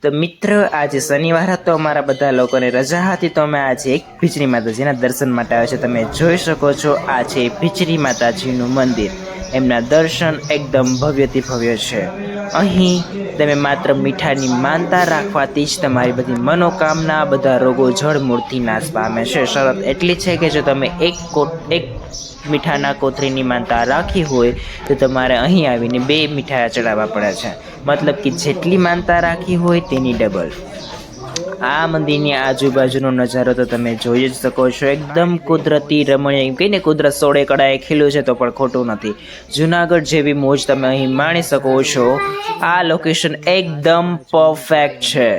તો મિત્ર, આજે શનિવાર હતો, અમારા બધા લોકોને રજા હતી, તો અમે આજે એક ભીચરી માતાજીના દર્શન માટે આવ્યા છે. તમે જોઈ શકો છો, આ છે ભીચરી માતાજીનું મંદિર. એમના દર્શન એકદમ ભવ્યથી ભવ્ય છે. અહીં તમે માત્ર મીઠાની માનતા રાખવાથી જ તમારી બધી મનોકામના, બધા રોગો જળમૂળથી નાશ પામે છે. શરત એટલી છે કે જો તમે એક મીઠાના કોથળીની માનતા રાખી હોય તો તમારે અહીં આવીને 2 મીઠાઈ ચડાવવા પડે છે. મતલબ કે જેટલી માનતા રાખી હોય તેની ડબલ. આ મંદિરની આજુબાજુનો નજારો તો તમે જોઈ જ શકો છો. એકદમ કુદરતી રમણીય, એમ કહીને કુદરત સોળે કળાએ ખીલ્યું છે તો પણ ખોટું નથી. જુનાગઢ જેવી મોજ તમે અહીં માણી શકો છો. આ લોકેશન એકદમ પરફેક્ટ છે.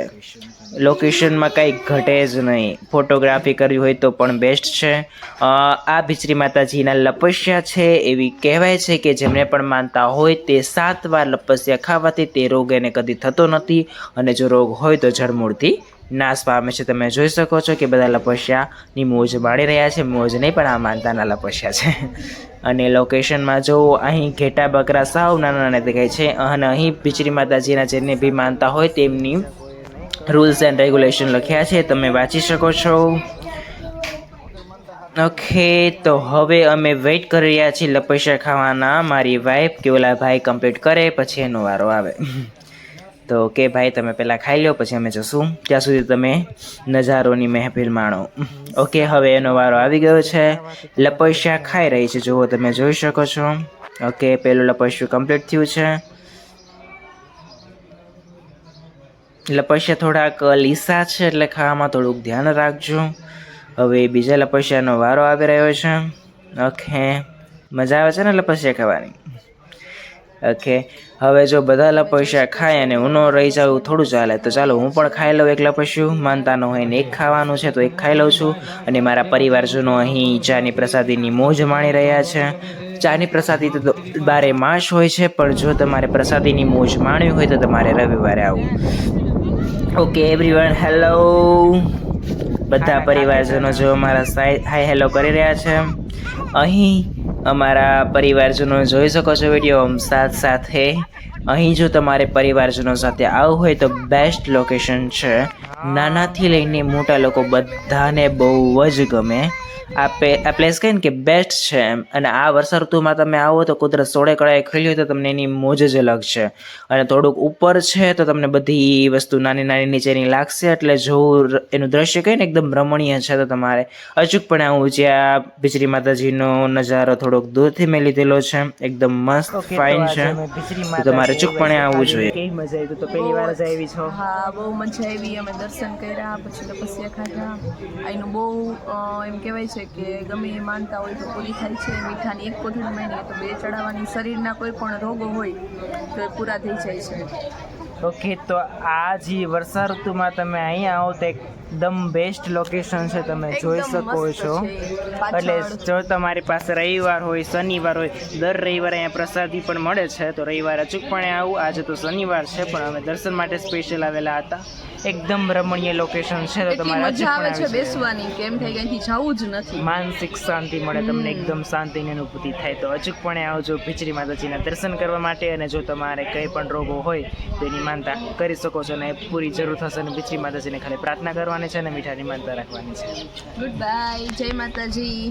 લોકેશનમાં કંઈ ઘટે જ નહીં. ફોટોગ્રાફી કરવી હોય તો પણ બેસ્ટ છે. આ ભીચરી માતાજીના લપસ્યા છે. એવી કહેવાય છે કે જેમને પણ માનતા હોય તે 7 વાર લપસ્યા ખાવાથી તે રોગ એને કદી થતો નથી, અને જો રોગ હોય તો જળમૂળથી નાશ પામે છે. તમે જોઈ શકો છો કે બધા લપસ્યાની મોજ માણી રહ્યા છે. મોજ નહીં, પણ આ માનતાના લપસ્યા છે. અને લોકેશનમાં જો અહીં ઘેટા બકરા સાવ નાના નાના દેખાય છે. અને અહીં ભીચરી માતાજીના જેને બી માનતા હોય તેમની રૂલ્સ એન્ડ રેગ્યુલેશન લખ્યા છે, તમે વાંચી શકો છો. ઓકે, તો હવે અમે વેઇટ કરી રહ્યા છીએ લપસ્યા ખાવાના. મારી વાઈફ કે ઓલા ભાઈ કમ્પ્લીટ કરે પછી એનો વારો આવે. તો કે ભાઈ તમે પહેલાં ખાઈ લો, પછી અમે જશું. ત્યાં સુધી તમે નજારોની મહેફિલ માણો. ઓકે, હવે એનો વારો આવી ગયો છે. લપસ્યા ખાઈ રહી છે, જુઓ તમે જોઈ શકો છો. ઓકે, પહેલું લપસ્યું કમ્પ્લીટ થયું છે. લપસ્યા થોડાક લીસા છે એટલે ખાવામાં થોડુંક ધ્યાન રાખજો. હવે બીજા લપસ્યાનો વારો આવી રહ્યો છે. ઓકે, મજા આવે છે ને લપસ્યા ખાવાની? ઓકે, હવે જો બધા લપસ્યા ખાય અને હું ન રહી જાઉં થોડું ચાલે, તો ચાલો હું પણ ખાઈ લઉં એક લપસ્યું. માનતા ન હોય ને એક ખાવાનું છે તો એક ખાઈ લઉં છું. અને મારા પરિવારજનો અહીં ચાની પ્રસાદીની મોજ માણી રહ્યા છે. ચાની પ્રસાદી તો 12 માસ હોય છે, પણ જો તમારે પ્રસાદીની મોજ માણવી હોય તો તમારે રવિવારે આવવું. Okay everyone, hello. બધા પરિવારજનો જો અમારા હાય હેલો કરી રહ્યા છે. અહીં અમારા પરિવારજનો જોઈ શકો છો વિડીયો સાથે. અહીં જો તમારે પરિવારજનો સાથે આવવું હોય તો બેસ્ટ લોકેશન છે. નાનાથી લઈને મોટા લોકો બધાને બહુ જ ગમે. આ પ્લેસ કહે ને કે બેસ્ટ છે એમ. અને આ વર્ષા ઋતુમાં તમે આવો તો કુદરત સોળે કળાએ ખીલી હોય તો તમને એની મોજ જ અલગ છે. અને થોડુંક ઉપર છે તો તમને બધી વસ્તુ નાની નાની નીચેની લાગશે, એટલે જોવું એનું દ્રશ્ય કહે ને એકદમ રમણીય છે. તો તમારે અચૂકપણે આવું. જ્યાં ભીચરી માતાજીનો નજારો થોડોક દૂરથી મેં લીધેલો છે, એકદમ મસ્ત ફાઇન છે. તો તમારે અચૂકપણે આવવું જોઈએ. કેવી મજા આવી? તો પહેલી વાર જ આવી છો? હા, બહુ મજા આવી. અમે દર્શન કર્યા, પછી તપસ્યા ખાધા. અહીંનું બહુ એમ કહેવાય છે કે ગમે એ માનતા હોય તો પૂરી થાય છે. મીઠાની એક કોથળી માની તો 2 ચડાવવાની. શરીરના કોઈ પણ રોગો હોય તો એ પૂરા થઈ જાય છે. ઓકે, તો આ જે વર્ષા ઋતુમાં તમે અહીંયા આવો તો એકદમ બેસ્ટ લોકેશન છે, તમે જોઈ શકો છો. એટલે જો તમારી પાસે રવિવાર હોય, શનિવાર હોય, દર રવિવારે અહીંયા પ્રસાદી પણ મળે છે, તો રવિવારે અચૂકપણે આવું. આજે તો શનિવાર છે, પણ અમે દર્શન માટે સ્પેશિયલ આવેલા હતા. એકદમ રમણીય લોકેશન છે, તો તમારે મજા આવે છે બેસવાની, કેમ થાય કે અહીંથી જવું જ નથી. માનસિક શાંતિ મળે તમને, એકદમ શાંતિની અનુભૂતિ થાય. તો અચૂકપણે આવજો ભીચરી માતાજીના દર્શન કરવા માટે. અને જો તમારે કંઈ પણ રોગો હોય તો એની માનતા કરી શકો છો, અને પૂરી જરૂર થશે. અને ભીચરી માતાજીને ખાલી પ્રાર્થના કરવાની છે અને મીઠાની માનતા રાખવાની છે. ગુડ બાય, જય માતાજી.